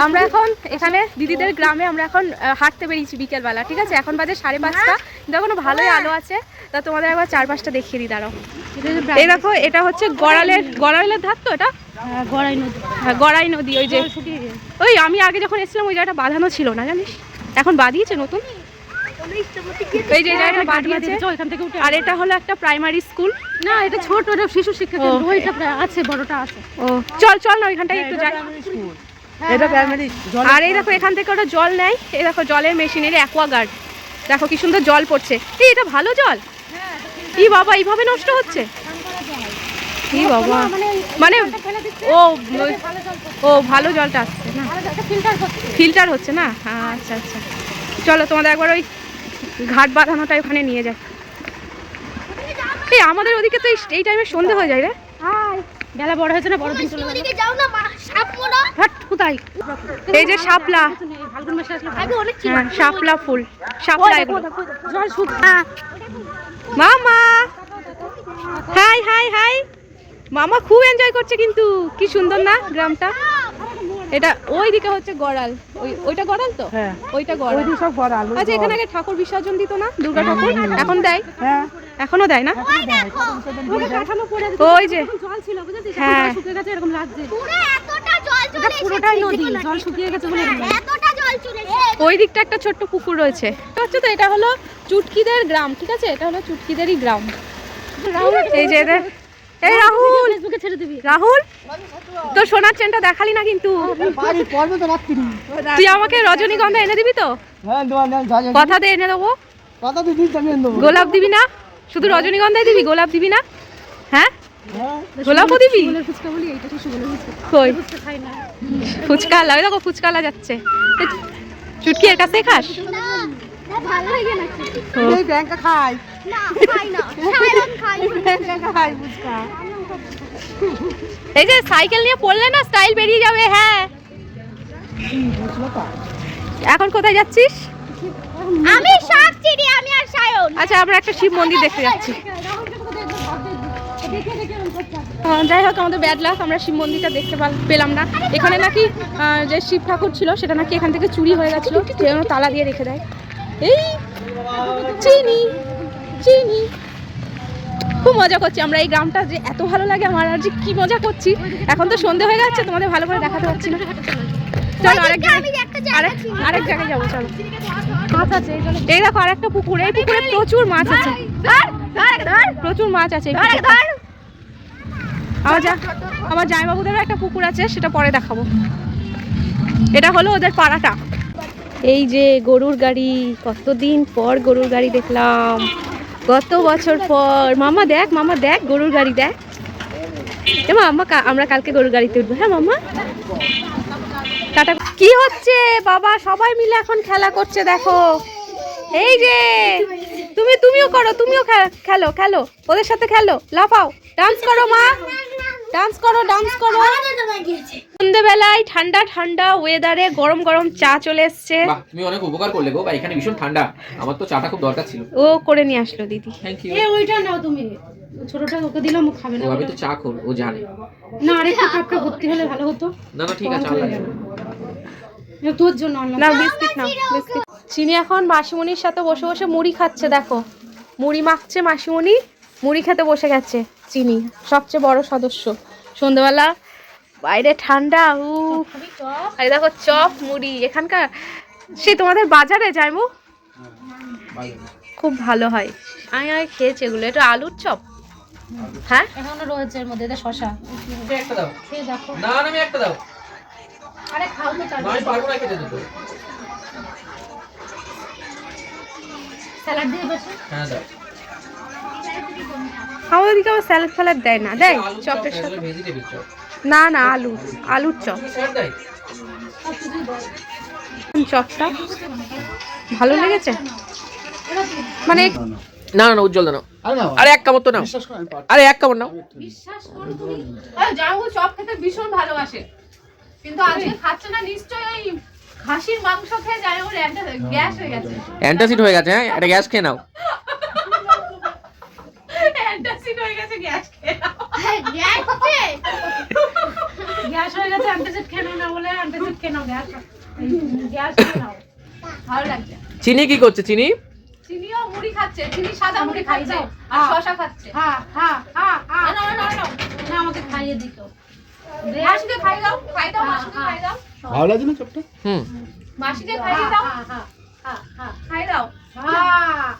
আমরা এখন এখানে দিদিদের গ্রামে আমরা এখন হাঁটতে বেরিয়েছি বিকেলবেলা, ঠিক আছে? এখন বাজে 5:30, কিন্তু এখনো ভালোই আলো আছে। তা তোমাদের একবার চারপাশটা দেখিয়ে দিই, দাঁড়াও। এই দেখো, এটা হচ্ছে গড়াইলের ধার তো, এটা গড়াই নদী। হ্যাঁ, গড়াই নদী। ওই যে ওই আমি আগে যখন এসেছিলাম ওই জায়গাটা বাঁধানো ছিল না, জানিস? এখন বাঁধিয়েছে নতুন, এই যে জায়গাটা বাঁধিয়েছে। আর এটা হলো একটা প্রাইমারি স্কুল না, এটা ছোট, এটা শিশু শিক্ষা কেন্দ্র। ওইটা আছে, বড়টা আছে। ও চল চল না, ওইখানটায় একটু যাই। এটা প্রাইমারি। আর এই দেখো, এখান থেকে ওটা জল নেয়। এই দেখো জলের মেশিনের অ্যাকোয়াগার্ড, দেখো কি সুন্দর জল পড়ছে। এই এটা ভালো জল। কি বাবা, এইভাবে নষ্ট হচ্ছে? কি বাবা, মানে ও ও ভালো জলটা আসছে না, ফিল্টার হচ্ছে না? আচ্ছা আচ্ছা, চলো তোমাদের একবার ওই ঘাট বাঁধানোটা ওখানে নিয়ে যাই। এই আমাদের ওদিকে তো এই টাইমে সন্ধে হয়ে যায় রে। বেলা বড় হয়েছে না, বড়দিন চলে গেল। কোথায়? এই যে শাপলা, ফাল্গুন মাসে আসলে শাপলা ফুল, শাপলা এগুলো। জল শুকনা। মামা হাই হাই হাই, মামা খুব এনজয় করছে কিন্তু। কি সুন্দর না গ্রামটা? এটা ওইদিকে হচ্ছে গড়াল, ওইটা গড়াল তো? হ্যাঁ, ওইটা গড়াল। সব গড়াল। আচ্ছা, এখানে আগে ঠাকুর বিসর্জন দিত না, দুর্গা ঠাকুর? এখন দেয়? হ্যাঁ, এখনো দেয় না? ওই যে জল ছিল, বুঝেছিস? হ্যাঁ, শুকিয়ে গেছে, এরকম লাগছে। পুরো এতটা জল চলে এসেছে। পুরোটাই নদী, জল শুকিয়ে গেছে বলে এতটা জল চলে এসেছে। ওই দিকটা একটা ছোট্ট পুকুর রয়েছে। এটা হচ্ছে তো, এটা হলো চুটকিদের গ্রাম, ঠিক আছে? এটা হলো চুটকিদেরই গ্রাম। এই যে এদের, এই রাহুল, ফেসবুকে ছেড়ে দিবি। রাহুল তোর সোনার চেনটা দেখালি না কিন্তু। বাড়ি পড়বে তো রাত্রি। তুই আমাকে রজনীগন্ধা এনে দিবি তো? হ্যাঁ, দোয়া কথা দিয়ে এনে দেবো। কথা তো দিই, আমি দেবো। গোলাপ দিবি না? শুধু রজনীগন্ধাই দিবি, গোলাপ দিবি না? হ্যাঁ, হ্যাঁ, গোলাপও দিবি? বলে ফুচকা বলি, এইটা কিছু বলে ফুচকা। কই ফুচকা খাই না। ফুচকালা, ওই দেখো ফুচকালা যাচ্ছে। চুটকি এর কাছে খাস? না, ভালো লাগে না। এই ব্যাংকে খাই। না, খাই না। সায়ন খাই। ব্যাংকে খাই ফুচকা। এই যে সাইকেল নিয়ে পড়লে না স্টাইল বেরিয়ে যাবে। হ্যাঁ, এখন কোথায় যাচ্ছিস? আমি সব চিনি, আমি আর সায়ন। আচ্ছা, আমরা একটা শিব মন্দির দেখতে যাচ্ছি। যাই হোক, আমাদের ব্যাড লাক, আমরা শিব মন্দিরটা দেখতে পেলাম না। এখানে নাকি যে শিব ঠাকুর ছিল সেটা নাকি এখান থেকে চুরি হয়ে গেছিল, সেজন্য তালা দিয়ে রেখে দেয়। এই চিনি চিনি, খুব মজা করছি আমরা। এই গ্রামটা যে এত ভালো লাগে আমার, আর যে কি মজা করছি। এখন তো সন্ধে হয়ে যাচ্ছে, তোমাদের ভালো করে দেখাতে পারছি না। চলো আরেক জায়গায় যাবো, চলো। মাছ আছে, এই জলে। এই দেখো আরেকটা পুকুর, এই পুকুরে প্রচুর মাছ আছে, প্রচুর মাছ আছে। আমার জামাইবাবুদেরও একটা পুকুর আছে, সেটা পরে দেখাবো। এটা হলো ওদের পাড়াটা। এই যে গরুর গাড়ি, কতদিন পর গরুর গাড়ি দেখলাম, কত বছর পর। মামা দেখ, মামা দেখ গরুর গাড়ি দেখ। মামা আমরা কালকে গরুর গাড়িতে উঠবো। হ্যাঁ মামা, টাটা। কি হচ্ছে বাবা, সবাই মিলে এখন খেলা করছে দেখো। এই যে তুমিও করো, তুমিও খেলো খেলো, ওদের সাথে খেলো, লাফাও, ডান্স করো মা, ডান্স করো ডান্স করো। সন্ধ্যেবেলায় ঠান্ডা ঠান্ডা ওয়েদারে গরম গরম চা চলে এসছে। তুমি অনেক উপকার করলে গো, এখানে ভীষণ ঠান্ডা, আমার তো চাটা খুব দরকার ছিল। ও করে নিয়ে আসলো দিদি। Thank you. ওইটা নাও তুমি, ছোটটা ওকে দিলাম, ও খাবে না। আমি তো চা খাবো, ও জানে না, আরেকটা কাপটা ভর্তি হলে ভালো হতো। না। না ঠিক আছে, আর লাগবে না। তোর জন্য আনলাম। নাও বিস্কিট, নাও বিস্কিট। চিনি এখন মাসিমণির সাথে বসে বসে মুড়ি খাচ্ছে, দেখো মুড়ি মাখছে মাসিমণি, মুড়ি খেতে বসে গেছে। চিনি সবচেয়ে বড় সদস্য। সন্ধ্যাবেলা বাইরে ঠান্ডা, আর দেখো চপ মুড়ি। এখানকার সেই তোমাদের বাজারে যাইমু, খুব ভালো হয়। আমি খেয়েছি এগুলো। এটা আলুর চপ। হ্যাঁ, এখনো রয়েছে এর মধ্যে, এটা শশা। একটা দাও। খেয়ে দেখো। না না, আমি একটা দাও। আরে খাও তো, না, আমি পারবো না খেতে দুটো। স্যালাড দিয়ে বসে। হ্যাঁ দাও। আমাদের দিকে আবার স্যালাড ফ্যালাড দেয় না, দেয় আলু চপ চপের দেয়, সাথে। আসলে ভেজিটেবল চপ। না না, আলুর চপ। স্যার দেয়। চপটা ভালো লেগেছে, মানে না না, উজ্জ্বল দাও। আরে না, আরে এক কামড় তো নাও, বিশ্বাস করেন পার। আরে এক কামড় নাও। বিশ্বাস করো তুমি, জামাইবাবু চপ খেতে ভীষণ ভালোবাসে, কিন্তু আজকে খাচ্ছে না। নিশ্চয়ই ওই খাসির মাংস খেয়ে জামাইবাবুর গ্যাস হয়ে গেছে। অ্যান্টাসিড হয়ে গেছে। হ্যাঁ, একটা গ্যাস খেয়ে নাও। অ্যান্টাসিড হয়ে গেছে, গ্যাস খেয়ে নাও। গ্যাস হচ্ছে। গ্যাস হয়ে গেছে অ্যান্টাসিড খেয়ে নাও না বলে অ্যান্টাসিড খেয়ে নাও গ্যাস গ্যাস খেয়ে নাও ভালো লাগছে। চিনি কি করছে চিনি? চিনিও মুড়ি খাচ্ছে, চিনি সাদা মুড়ি খাচ্ছে আর হ্যাঁ। শশা খাচ্ছে। হ্যাঁ হ্যাঁ হ্যাঁ হ্যাঁ না না না না না আমাকে খাইয়ে দিতো মাসিকে খাই দাও, মাসিকে খাই দাও, ভালো লাগছে না চপটা? হুম। মাসিকে খাই দাও, হ্যাঁ হ্যাঁ হ্যাঁ খাই দাও। হ্যাঁ